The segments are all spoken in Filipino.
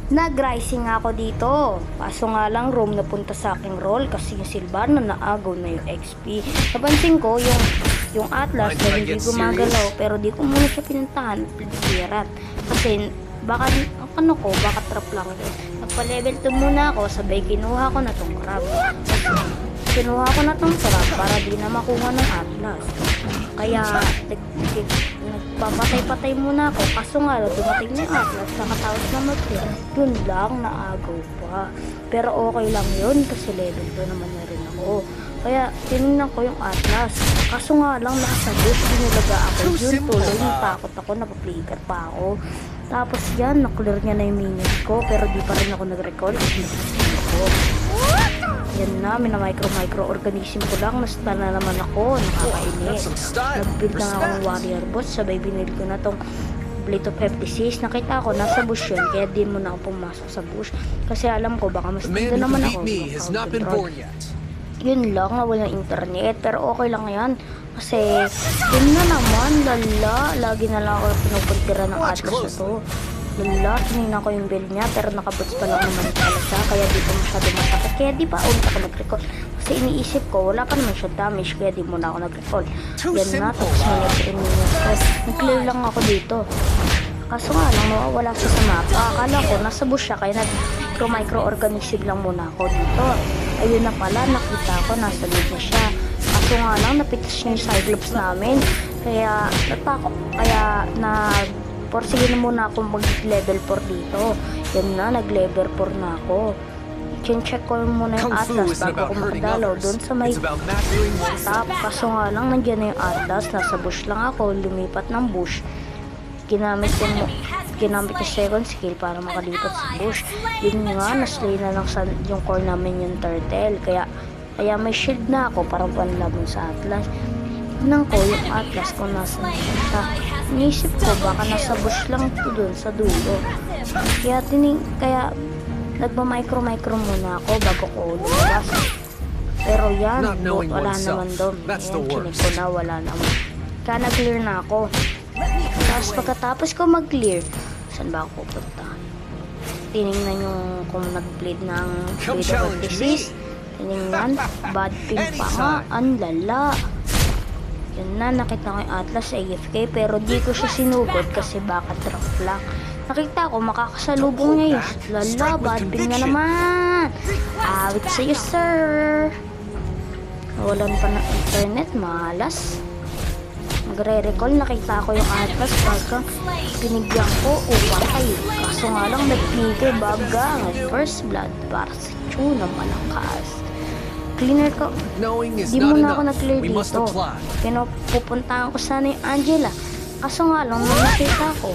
Nag-rising ako dito. Kaso nga lang, roam na punta sa aking role kasi yung silver na naagaw na yung XP. Napansin ko yung Atlas na hindi gumagalaw pero di ko muna siya pinuntahan at pinapirat. Kasi baka baka trap lang yun. Nagpa-level 2 muna ako, sabay kinuha ko na tong crab. Kinuha ko na tong crab para di na makuha ng Atlas. Kaya nagpapatay-patay muna ako. Kaso nga dumating na yung Atlas, nakatawag na mag-clear. Yun lang, naagaw pa. Pero okay lang yun kasi level 2 naman na rin ako. Kaya tinignan ko yung Atlas. Kaso nga lang nakasagot, binulaga ako. Yun tuloy, natakot ako, napapligger pa ako. Tapos yan, na-clear niya na yung minions ko. Pero di pa rin ako nag-recall. Yan na, micro-organism ko lang. Nasta na naman ako, nakakainis. Nag-build na ako ng warrior boss. Sabay binili ko na tong Blade of 56. Nakita ko, nasa bush yun. Kaya di mo na ako pumasok sa bush. Kasi alam ko, baka mas tanda naman ako. Yun lang, walang internet. Pero okay lang yan. Kasi, yun na naman, lala. Lagi na lang ako pinupuntira ng Atlas na to. Lala, tinignan ko yung build niya. Pero nakabots pa lang naman pala siya. Kaya di ko masyado masakit. Kaya di pa ulit ako nag-recall. Kasi iniisip ko, wala pa naman siya damage. Kaya di muna ako nag-recall. Yan na, tapos nag-clear lang ako dito. Kaso nga lang, mawawala siya sa mapa. Akala ko, nasa bush siya. Kaya nag-micro-organism lang muna ako dito. Ayun na pala, nakita ko, nasa lead na siya. Kaso nga lang, napitas niya yung Cyclops namin. Kaya, natakot. Kaya, sige na muna ako mag-level 4 dito. Yan na, nag-level 4 na ako. Check ko muna yung Atlas bago ako makadalaw doon sa may top. Kaso nga lang, nandiyan na yung Atlas. Nasa bush lang ako, lumipat ng bush. Ginamit yung second skill para makalipat sa bush. Yun nga, naslay na lang sa yung core namin yung turtle. Kaya may shield na ako para panlaban sa Atlas. Tignan ko yung Atlas kung nasa siya. Inisip ko baka nasa bush lang ito dun sa dulo. Kaya nagma-micro muna ako bago ko lumabas. Pero yan, wala naman doon. Chinig ko na, wala naman. Kaya nag-clear na ako. Tapos pagkatapos ko mag-clear, saan ba ako pupunta? Tinignan yung kung nag-bleed ng Blade of Disease. Tinignan, bad ping pa nga, ang lala. Yan na, nakita ko yung Atlas sa AFK pero di ko siya sinugod kasi baka drop lang. Nakita ko, makakasalubong niya yun. Lala, bad ping na naman. Awit sa'yo, sir. Nawalan pa ng internet, malas. Magre-recall, nakita ko yung Atlas baga binigyan ko patay. Kaso nga lang nag-trigger baga first blood para sa tuna malakas. Cleaner ko, di muna ako nag-clear dito. Pinupuntahan ko sana yung Angela. Kaso nga lang, nung nakita ko,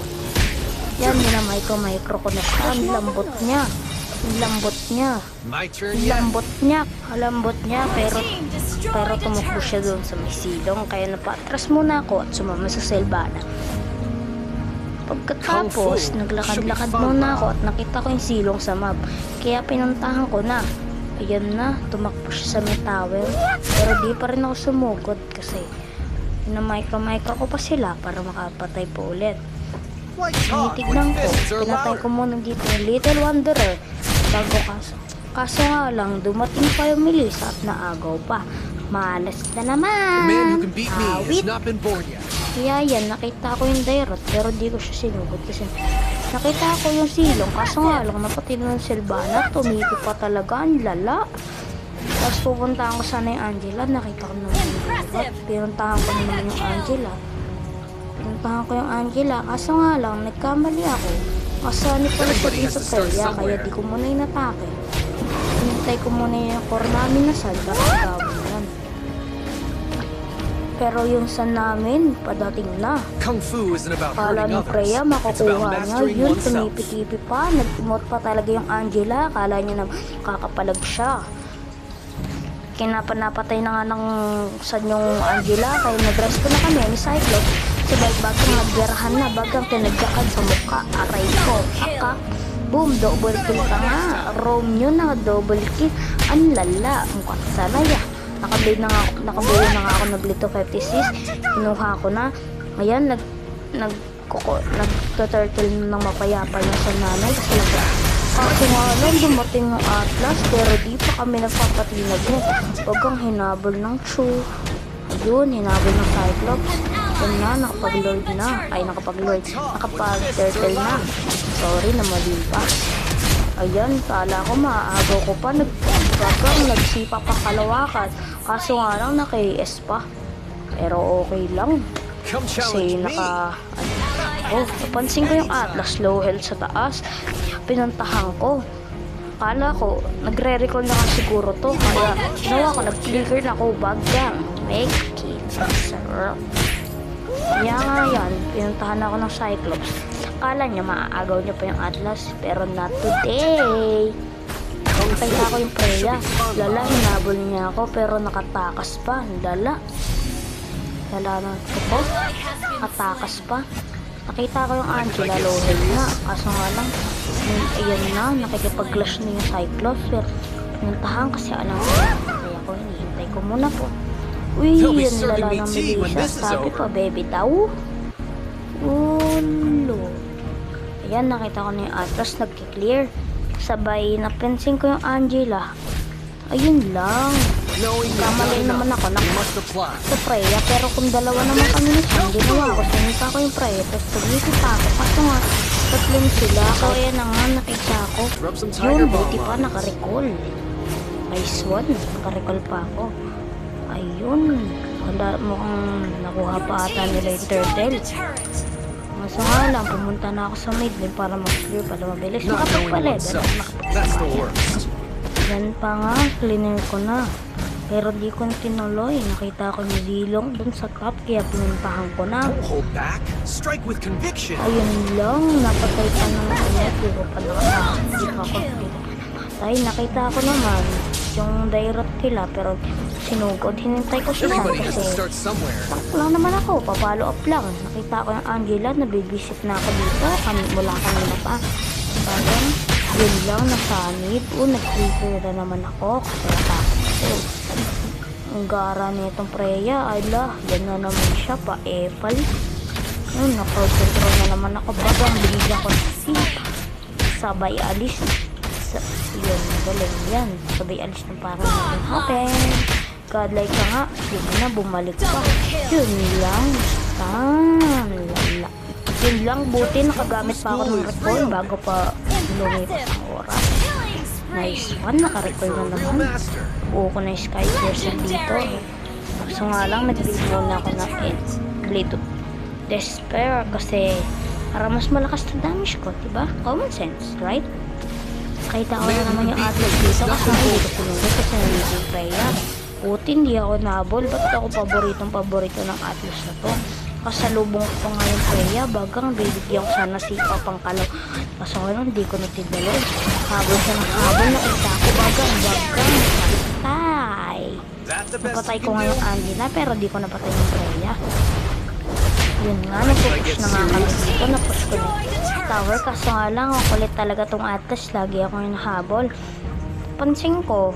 yan yun na micro ko na siya. Ang lambot niya. Pero tumakbo siya doon sa may silong. Kaya napatras muna ako at sumama sa selbana. Pagkatapos, naglakad-lakad muna ako at nakita ko yung silong sa map. Kaya pinuntahan ko na. Ayan na, tumakbo siya sa may tower. Pero di pa rin ako sumugod kasi na-micro ko pa sila para makapatay po ulit. Tinitignan ko, pinatay ko muna dito yung Little Wanderer bago kaso nga lang dumating pa yung Melissa at naagaw pa. Malas na naman. Awit. Kaya yan, nakita ko yung Dairot pero di ko siya sinugod kasi nakita ko yung silong kaso nga lang napatay ng Sylvana. Tumipid pa talaga, ang lala. Tapos pupuntahan ko sana yung Angela, nakita ko naman yung Dairot. Pinuntahan ko naman yung Angela. Kaso nga lang, nagkamali ako. Kasani pala siya din sa Telia, kaya di ko muna inatake. Hinintay ko muna yung core namin na salda at gawalan. Pero yung san namin, padating na. Kala ni Freya, makukuha niya. Yun, tumipi-tipi pa. Nag-emote pa talaga yung Angela. Kala niya na kakapalag siya. Kinapanapatay na nga ng san yung Angela, kaya nag-rescue na kami ni Cyclops. Sabay bagang nagbirahan na, bagang tinagyakan sa mukha. Aray ko, aka. Boom, double kill ka nga. Romeo na double kill. Ang lala, mukha salaya. Nakabuo na nga ako ng Blade of 56. Kinuha ko na. Ayan, nagto-turtle ng mapayapa niya sa nanay kasi Kaso nga lang, dumating yung Atlas, pero di pa kami nagpapatinag mo. Wag kang hinabol ng Chu. Ayun, hinabol ng Cyclops. Yun na, nakapag-lord na. Ay, nakapag-turtle na. Sorry na mali pa. Ayan, kala ko maaagaw ko pa. Nagsipa pa kalawakan. Kaso nga lang, naka-AS pa. Pero okay lang. Kasi napansin ko yung Atlas low health sa taas. Pinuntahan ko. Kala ko, nagre-recall na nga siguro to. Kaya, ginawa ko, nag-flicker na ako bagang. Make it sarap. Kaya nga yan, pinuntahan ako ng Cyclops. Kala niya, maaagaw niya pa yung Atlas. Pero not today. Nakita ko yung Freya. Lala, hinabol niya ako. Pero nakatakas pa. Lala na ito. Nakatakas pa. Nakita ko yung Angela low health na. Kaso nga lang, ayan na, nakikipag-clash na yung Cyclops. Pero pinuntahan kasi alam ko. Kaya ko, hinihintay ko muna po. Uy, yun lala ng Melissa. Sabi pa, baby daw. Ulo. Ayan, nakita ko na yung Atlas nagki-clear. Sabay, napansin ko yung Angela. Ayun lang. Kamali naman ako sa Freya. Pero kung dalawa naman kami nito, ginawa ko. Sinita ko yung Freya. Tapos tumikita ako. Kaso nga, tatlong sila. Kaya na nga, nakita ko. Yun, buti pa, naka-recall. Nice one. Naka-recall pa ako. Ayun. Mukhang nakuha pa ata nila yung turtle. Kaso nga lang, pumunta na ako sa mid lane para mag-clear para mabilis. Nakapagpa-level. Yan pa nga, cleaner ko na. Pero di ko na tinuloy. Nakita ko yung Zilong dun sa top, kaya pinuntahan ko na. Ayun lang, napatay pa ng ulit. Di ko pa nakatay. Nakita ko naman yung direct nila, pero sinugod. Hinintay ko si San kasi lang naman ako, papalo up lang. Nakita ko yung Angela, nabibisit na ako dito. Mula kanina pa. Parang, yun lang, nasanib. Nag-trigger na naman ako. Kasi natakot. Ang gara nitong Freya. Ay la, yan na naman siya. Pa-epal. Yun, naka-control na naman ako. Bagang binigyan ko sabay alis. Yun, galing yan. Sabay alis ng parang natin happen. Godlike ka nga. Yun na, bumalik pa. Yun lang. Lala. Yun lang, buti nakagamit pa ako ng recall bago pa lumipas ang oras. Nice one, naka-recall na naman. Buo ko na yung Sky Piercer dito. So nga lang, nag-build muna ako ng Blade of Despair kasi para mas malakas na damage ko, diba? Common sense, right? Kahit ako na naman yung Atlas dito kasi hindi ko sinunod kasi nandito yung Freya. Buti hindi ako nabol. Ba't ako paborito ng Atlas na to? Kasalubong ko pa nga yung Freya. Bagang bibigyan ko sana si Papangkalaw. Kaso ngayon hindi ko natidalo. Habol siya ng habol. Nakita ko bagang. Napatay. Napatay ko nga yung Angela pero di ko napatay yung Freya. Yun nga, napupush na nga kami dito. Napush ko na tower. Kaso nga lang, kulit talaga tong Atlas. Lagi ako yung habol. Pansin ko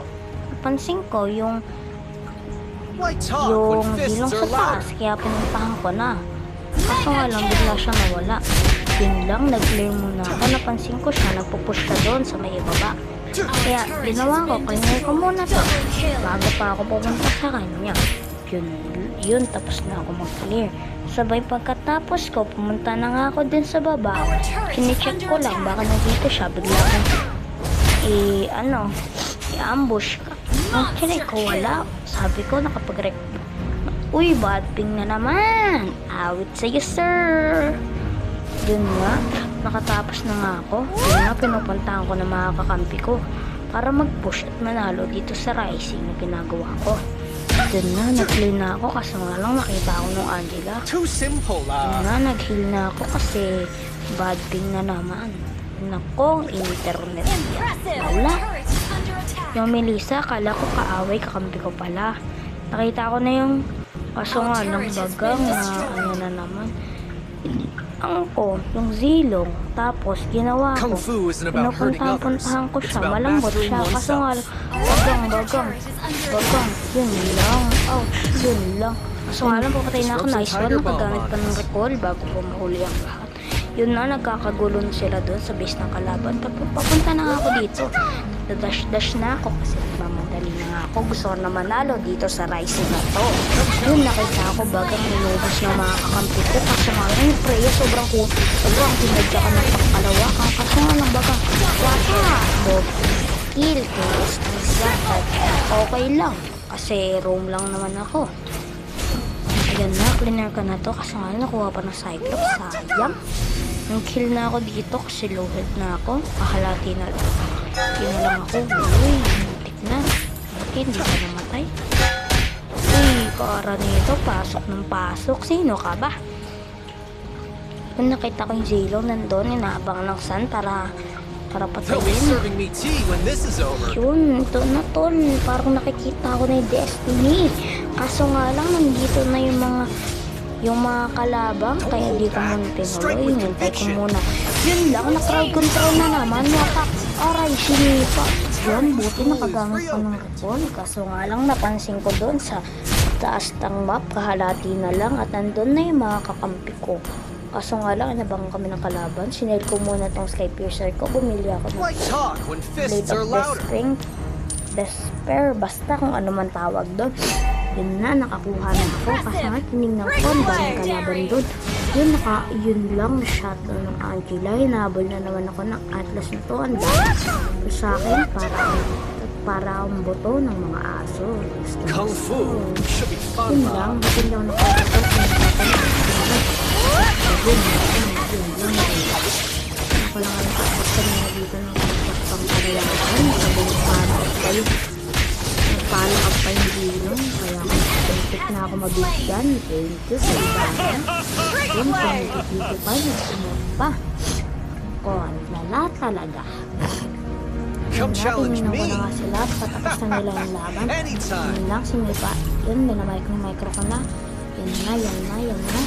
yung Zilong sa taas, kaya pinuntahan ko na. Kaso nga lang, bigla siya nawala. Yun lang, nag-clear muna ako. Napansin ko siya, nagpupush siya doon sa may ibaba. Kaya, ginawa ko, clear ko muna to. Bago pa ako pumunta sa kanya. Yun, tapos na ako mag-clear. Sabay pagkatapos ko, pumunta na nga ako din sa baba. Sinicheck ko lang, baka nandito siya. Bigla akong i-ambush ka. Actually, ko wala. Sabi ko, uy, bad ping na naman. Awit sa'yo, sir. Yun nga, nakatapos na nga ako. Yun nga, pinupuntahan ko na mga kakampi ko para mag-push at manalo dito sa Rising na ginagawa ko. Yun na, nag-heal na ako kasi nga lang nakita ko nung Angela. Yun na, nag-heal na ako kasi bad ping na naman. Nako, internet. Wala. Yung Melissa, kala ko kaaway, kakampi ko pala. Nakita ko na yung kaso nga ng bagang na ano na naman. Yung Zilong. Tapos, ginawa ko. Pinupuntahan ko siya. Malambot siya. Kaso nga, bagang. Yun lang. Yun lang. Kaso nga lang, papatay na ako. Nice one. Nakagamit pa ng recall bago ko mahuli ang lahat. Yun na, nagkakagulo na sila doon sa base ng kalaban. Papunta na nga ako dito. Dash na ako kasi mamadali na nga ako. Gusto ko na manalo dito sa Rising na to. Yun, nakita ako bagang minubos ng mga kakampi ko. Kasi nga yung Freya sobrang pinagka ka ng pangkalawakan. Kasi nga lang bagang wata. Bob, kill, kills, okay lang. Kasi roam lang naman ako. Ayan na, cleaner ka na to. Kasi nga nakuha pa ng Cyclops. Sayang. Ang kill na ako dito kasi low health na ako. Kahalati na lang. Hindi na lang ako. Uy, muntik na. Bakit hindi ka namatay? Uy, kaara nito. Pasok ng pasok. Sino ka ba? Kung nakita ko yung Zilong nandun, inaabang ng sun para patayin. Yun, ito na tol. Parang nakikita ko na yung Destiny. Kaso nga lang, nandito na yung mga kalabang, kaya hindi ko muna tinuloy. Hintay ko muna. Yun lang, na-crowd control na naman. Aray, sinipa. Yun, buti nakagamit ko ng recall. Kaso nga lang, napansin ko doon sa taas ng map, kahalati na lang. At nandun na yung mga kakampi ko. Kaso nga lang, inabangan kami ng kalaban. Sinel ko muna tong Sky Piercer ko. Bumili ako ng Blade of Despair. Basta kung ano man tawag doon. Yun na, nakakuha na ako. Kasi nga, tinignan ko, ang daming kalaban doon. Yun lang, shuttle ng Angela. Hinabol na naman ako ng Atlas na to. Ang dami sa akin, para ang boto ng mga aso. Kung Fu should be fun. Yun lang nakakita. Ako lang ang tapos kanina dito ng pangkalayakan. Sabong paano up pa yung dilong. Kaya kontik na ako mabigyan. Thank you sa ibahan. Yun, dito pa, nagsunod pa. Lala talaga. Come challenge me. Yun na nga sila. Patapos na nila yung laban. Yun lang, sinipa. Yun, minamike ko na. Yan na. Ano, yun na.